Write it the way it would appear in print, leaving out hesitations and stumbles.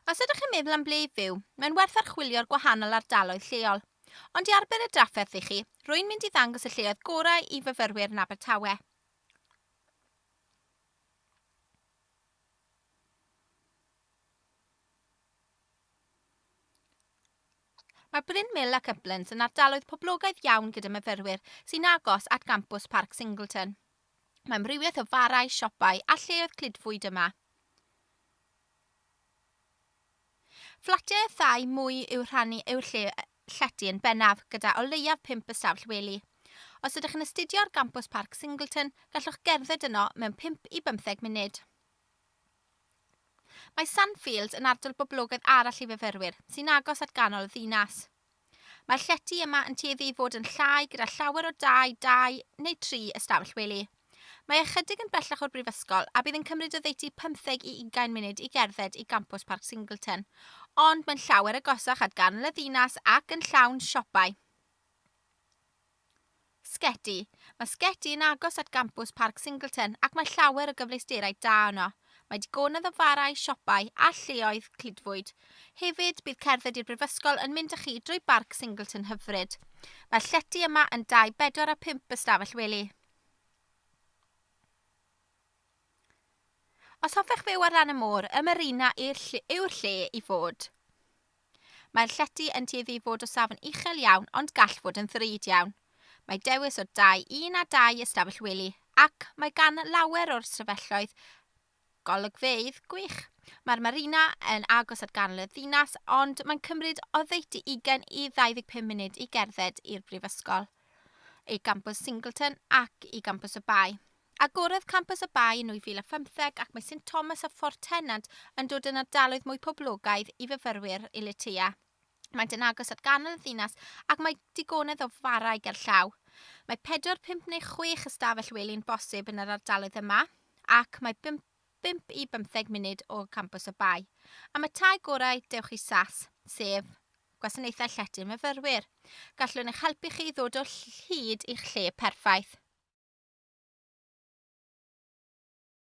Os ydych chi'n meddwl am ble i fyw, mae'n werth archwilio'r gwahanol ardaloedd lleol. Ond i arbed y drafferth i chi, rwy'n mynd i ddangos y lleoedd gorau i fyfyrwyr yn Abertawe. Mae Bryn Mill ac Uplands yn ardaloedd poblogaidd iawn gyda myfyrwyr sy'n agos at gampws Parc Singleton. Mae amrywiaeth o farau, siopau a lleoedd cludfwyd yma. Fflatiau thai mwy yw'r llety yn bennaf gyda o leiaf 5 ystafell wely. Os ydych yn astudio ar gampws Parc Singleton, gallwch gerdded yno mewn 5 i 15 munud. Mae Sandfields yn ardal boblogaidd arall i fyfyrwyr sy'n agos at ganol y ddinas. Mae'r llety yma yn tueddu i fod yn llai gyda llawer o 2 neu 3 ystafell wely. Mae ychydig yn bellach o'r brifysgol a bydd yn cymryd o ddeiti 15 i 20 munud i gerdded i gampws Parc Singleton, ond mae'n llawer agosach at ganol y ddinas ac yn llawn siopau. Sketi. Mae Sketi yn agos at gampws Parc Singleton ac mae llawer o gyfleusterau da yno. Mae digonedd o farau, siopau a lleoedd cludfwyd. Hefyd bydd cerdded i'r brifysgol yn mynd â chi drwy Parc Singleton hyfryd. Mae'r llety yma yn 2, 4 a 5 ystafell wely. Os hoffech fyw ar ran y môr, y marina yw'r lle i fod. Mae'r llety yn tueddu i fod o safon uchel iawn ond gall fod yn ddrud iawn. Mae dewis o 1 a 2 ystafell wely ac mae gan lawer o'r stafelloedd golygfeydd gwych. Mae'r marina yn agos at ganol y ddinas, ond mae'n cymryd o ddeiti 20 i 25 munud i gerdded i'r brifysgol, i gampws Singleton ac i gampws y Bai. Agorodd campws y Bai yn 2015 ac mae St Thomas a Fort Tennant yn dod yn ardaloedd mwy poblogaidd i fyfyrwyr i Letia. Mae'n yn agos at ganol y ddinas ac mae digonedd o farau gerllaw. Mae 4, 5 neu 6 ystafell wely'n bosib yn yr ardaloedd yma ac mae 5 i 15 munud o campws y Bai. Am y tai gorau dewch i SAS, sef gwasanaethau llety myfyrwyr. Gallwn eich helpu chi ddod o hyd i'ch lle perffaith.